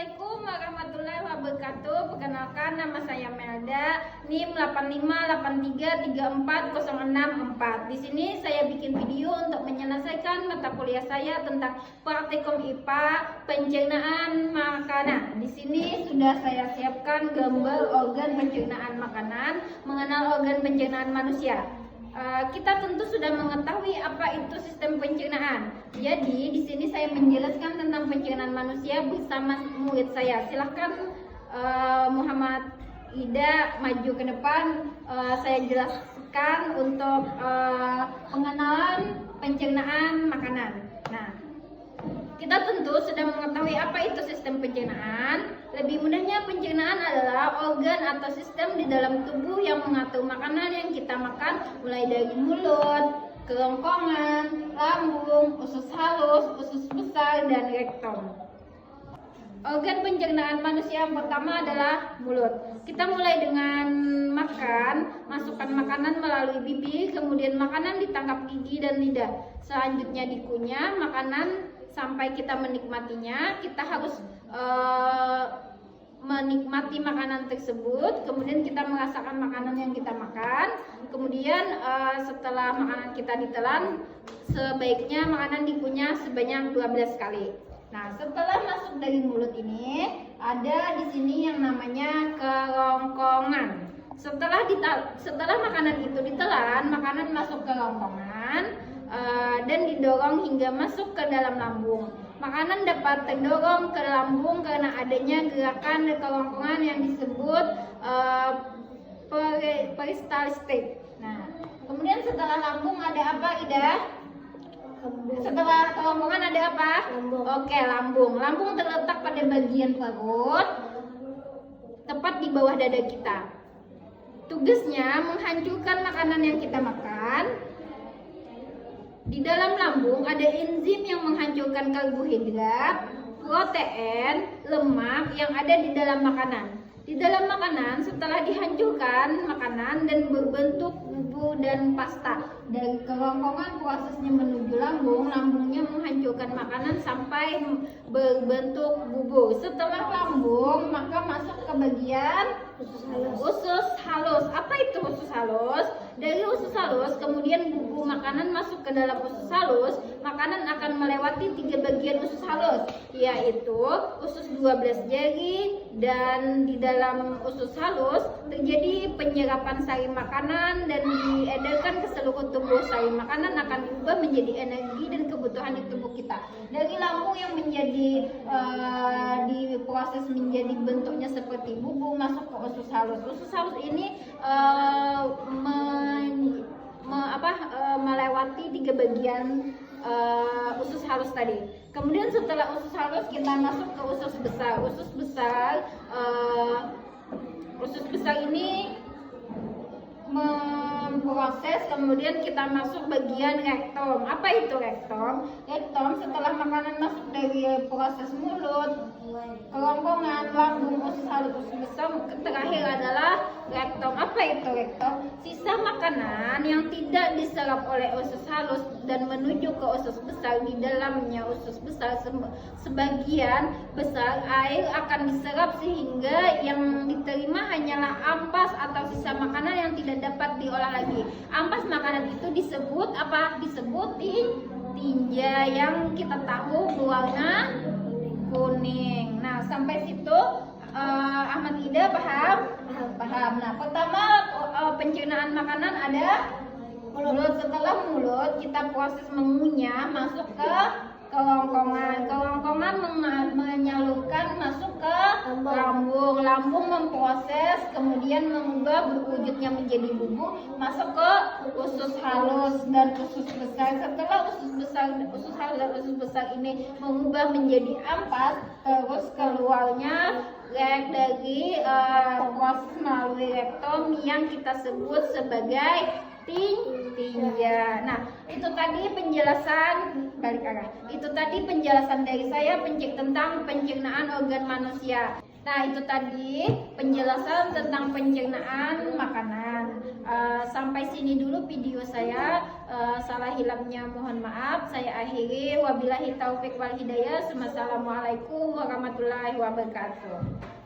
Assalamualaikum warahmatullahi wabarakatuh. Perkenalkan, nama saya Melda, NIM 8583340664. Di sini saya bikin video untuk menyelesaikan mata kuliah saya tentang praktikum IPA pencernaan makanan. Di sini sudah saya siapkan gambar organ pencernaan makanan, mengenal organ pencernaan manusia. Kita tentu sudah mengetahui apa itu sistem pencernaan. Jadi di sini saya menjelaskan tentang pencernaan manusia bersama murid saya. Silahkan Muhammad Ida maju ke depan. Saya jelaskan untuk pengenalan pencernaan makanan. Nah, kita tentu sudah mengetahui apa itu sistem pencernaan. Lebih mudahnya, pencernaan adalah organ atau sistem di dalam tubuh yang mengatur makanan yang kita makan, mulai dari mulut, kerongkongan, lambung, usus halus, usus besar, dan rektum. Organ pencernaan manusia yang pertama adalah mulut. Kita mulai dengan makan, masukkan makanan melalui bibir, kemudian makanan ditangkap gigi dan lidah. Selanjutnya dikunyah makanan sampai kita menikmatinya. Kita harus menikmati makanan tersebut, kemudian kita merasakan makanan yang kita makan. Kemudian setelah makanan kita ditelan, sebaiknya makanan dikunyah sebanyak 12 kali. Nah, setelah masuk dari mulut ini, ada di sini yang namanya kerongkongan. Setelah makanan itu ditelan, makanan masuk ke kerongkongan dan didorong hingga masuk ke dalam lambung. Makanan dapat terdorong ke lambung karena adanya gerakan kerongkongan yang disebut peristaltik. Nah, kemudian setelah lambung ada apa, Ida? Setelah kerongkongan ada apa? Lambung. Oke, lambung. Lambung terletak pada bagian perut, tepat di bawah dada kita. Tugasnya menghancurkan makanan yang kita makan. Di dalam lambung ada enzim yang menghancurkan karbohidrat, protein, lemak yang ada di dalam makanan. Di dalam makanan, setelah dihancurkan makanan dan berbentuk bubur dan pasta. Dari kerongkongan prosesnya menuju lambung, lambungnya menghancurkan makanan sampai berbentuk bubur. Setelah lambung, maka masuk ke bagian usus halus. Apa itu usus halus? Dari usus halus, kemudian bubur makanan masuk ke dalam usus halus. Makanan akan melewati 3 bagian usus halus, yaitu usus 12 jari, dan di dalam usus halus terjadi penyerapan sari makanan dan diedarkan ke seluruh tubuh. Sari makanan akan diubah menjadi energi dan kebutuhan di tubuh kita. Dari lambung yang menjadi diproses menjadi bentuknya seperti bubur, masuk ke usus halus. Usus halus ini melewati 3 bagian usus halus tadi. Kemudian setelah usus halus kita masuk ke usus besar. Usus besar ini memproses, kemudian kita masuk bagian rektum. Apa itu rektum? Rektum setelah makanan masuk dari proses mulut, kerongkongan, lambung, usus halus, usus besar, terakhir adalah rektum. Apa itu rektum? Sisa makanan yang tidak diserap oleh usus halus dan menuju ke usus besar. Di dalamnya usus besar sebagian besar air akan diserap sehingga yang diterima hanyalah ampas atau sisa makanan yang tidak dapat diolah lagi. Ampas makanan itu disebut apa? Disebut tinja yang kita tahu berwarna kuning. Nah, sampai situ Ahmad Ida paham? Paham. Nah, pertama pencernaan makanan ada mulut. Setelah mulut kita proses mengunyah, masuk ke kerongkongan. Kerongkongan menyalurkan masuk ke lambung. Lambung memproses, kemudian mengubah berwujudnya menjadi bubur, masuk ke usus halus dan usus besar. Setelah usus halus dan usus besar ini mengubah menjadi ampas, terus keluarnya dari proses melalui rektum yang kita sebut sebagai tinja. Nah, itu tadi penjelasan dari saya tentang pencernaan organ manusia. Nah, itu tadi penjelasan tentang pencernaan makanan. Sampai sini dulu video saya. Salah hilangnya mohon maaf. Saya akhiri. Wabillahi taufik wal hidayah. Wassalamualaikum warahmatullahi wabarakatuh.